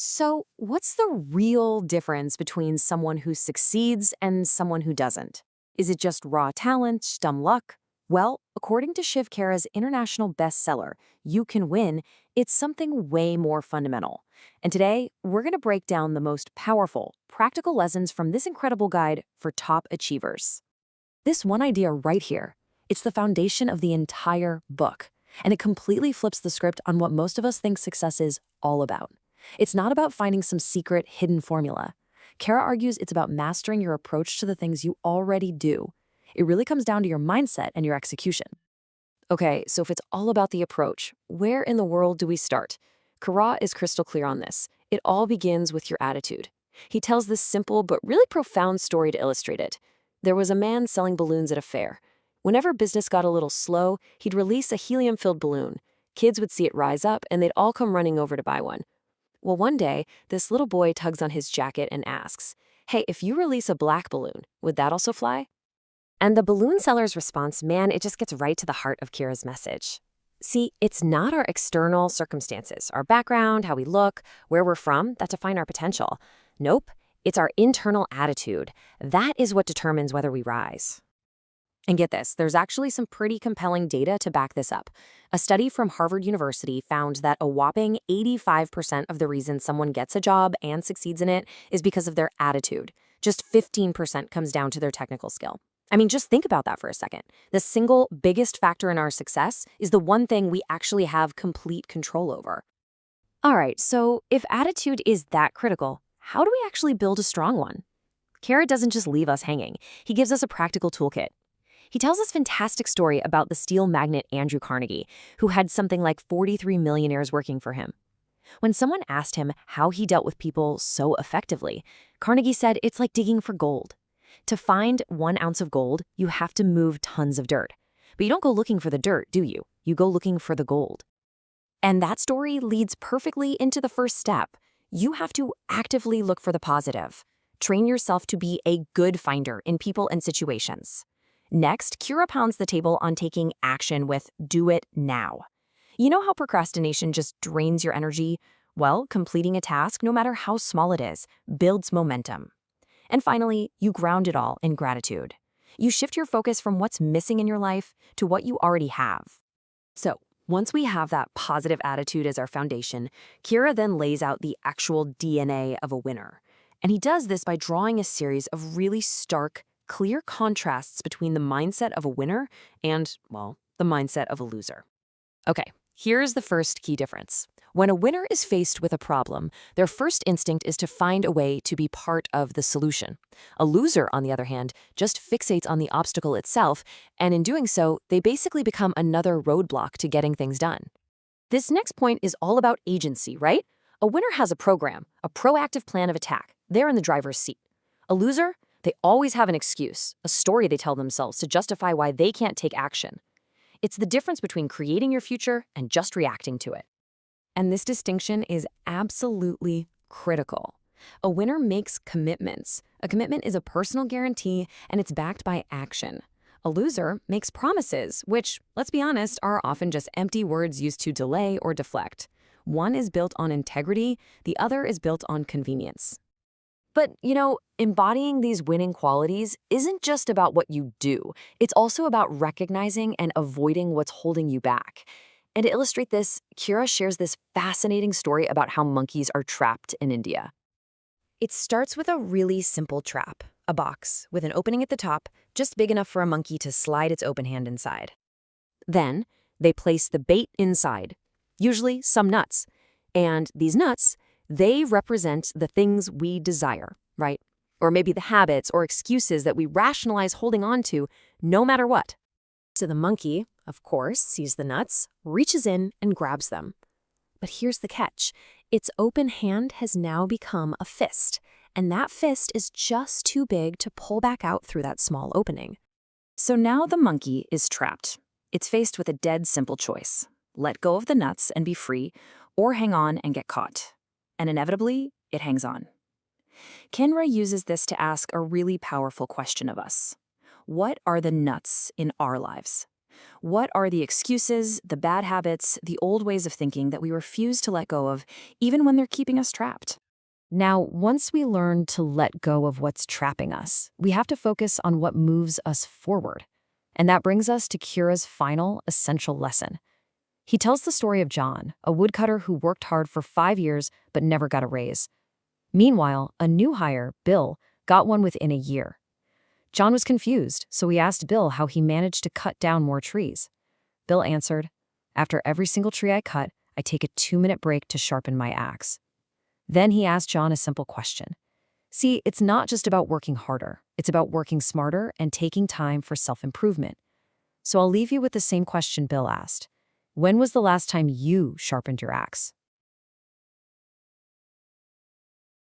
So, what's the real difference between someone who succeeds and someone who doesn't? Is it just raw talent, dumb luck? Well, according to Shiv Khera's international bestseller, You Can Win, it's something way more fundamental. And today, we're going to break down the most powerful, practical lessons from this incredible guide for top achievers. This one idea right here, it's the foundation of the entire book, and it completely flips the script on what most of us think success is all about. It's not about finding some secret, hidden formula. Kara argues it's about mastering your approach to the things you already do. It really comes down to your mindset and your execution. Okay, so if it's all about the approach, where in the world do we start? Kara is crystal clear on this. It all begins with your attitude. He tells this simple but really profound story to illustrate it. There was a man selling balloons at a fair. Whenever business got a little slow, he'd release a helium-filled balloon. Kids would see it rise up, and they'd all come running over to buy one. Well, one day, this little boy tugs on his jacket and asks, "Hey, if you release a black balloon, would that also fly?" And the balloon seller's response, man, it just gets right to the heart of Kira's message. See, it's not our external circumstances, our background, how we look, where we're from, that define our potential. Nope, it's our internal attitude. That is what determines whether we rise. And get this, there's actually some pretty compelling data to back this up. A study from Harvard University found that a whopping 85% of the reason someone gets a job and succeeds in it is because of their attitude. Just 15% comes down to their technical skill. I mean, just think about that for a second. The single biggest factor in our success is the one thing we actually have complete control over. All right, so if attitude is that critical, how do we actually build a strong one? Kara doesn't just leave us hanging. He gives us a practical toolkit. He tells this fantastic story about the steel magnate Andrew Carnegie, who had something like 43 millionaires working for him. When someone asked him how he dealt with people so effectively, Carnegie said it's like digging for gold. To find 1 ounce of gold, you have to move tons of dirt. But you don't go looking for the dirt, do you? You go looking for the gold. And that story leads perfectly into the first step. You have to actively look for the positive. Train yourself to be a good finder in people and situations. Next, Kira pounds the table on taking action with do it now. You know how procrastination just drains your energy? Well, completing a task, no matter how small it is, builds momentum. And finally, you ground it all in gratitude. You shift your focus from what's missing in your life to what you already have. So, once we have that positive attitude as our foundation, Kira then lays out the actual DNA of a winner. And he does this by drawing a series of really stark, clear contrasts between the mindset of a winner and, well, the mindset of a loser. Okay, here's the first key difference. When a winner is faced with a problem, their first instinct is to find a way to be part of the solution. A loser, on the other hand, just fixates on the obstacle itself, and in doing so, they basically become another roadblock to getting things done. This next point is all about agency, right? A winner has a program, a proactive plan of attack. They're in the driver's seat. A loser? They always have an excuse, a story they tell themselves to justify why they can't take action. It's the difference between creating your future and just reacting to it. And this distinction is absolutely critical. A winner makes commitments. A commitment is a personal guarantee, and it's backed by action. A loser makes promises, which, let's be honest, are often just empty words used to delay or deflect. One is built on integrity, the other is built on convenience. But, embodying these winning qualities isn't just about what you do. It's also about recognizing and avoiding what's holding you back. And to illustrate this, Kira shares this fascinating story about how monkeys are trapped in India. It starts with a really simple trap, a box with an opening at the top, just big enough for a monkey to slide its open hand inside. Then, they place the bait inside, usually some nuts. And these nuts, they represent the things we desire, right? Or maybe the habits or excuses that we rationalize holding on to no matter what. So the monkey, of course, sees the nuts, reaches in and grabs them. But here's the catch. Its open hand has now become a fist, and that fist is just too big to pull back out through that small opening. So now the monkey is trapped. It's faced with a dead simple choice. Let go of the nuts and be free, or hang on and get caught. And inevitably, it hangs on. Kenra uses this to ask a really powerful question of us. What are the nuts in our lives? What are the excuses, the bad habits, the old ways of thinking that we refuse to let go of, even when they're keeping us trapped? Now, once we learn to let go of what's trapping us, we have to focus on what moves us forward. And that brings us to Kira's final essential lesson. He tells the story of John, a woodcutter who worked hard for 5 years but never got a raise. Meanwhile, a new hire, Bill, got one within a year. John was confused, so he asked Bill how he managed to cut down more trees. Bill answered, "After every single tree I cut, I take a 2-minute break to sharpen my axe." Then he asked John a simple question. See, it's not just about working harder. It's about working smarter and taking time for self-improvement. So I'll leave you with the same question Bill asked. When was the last time you sharpened your axe?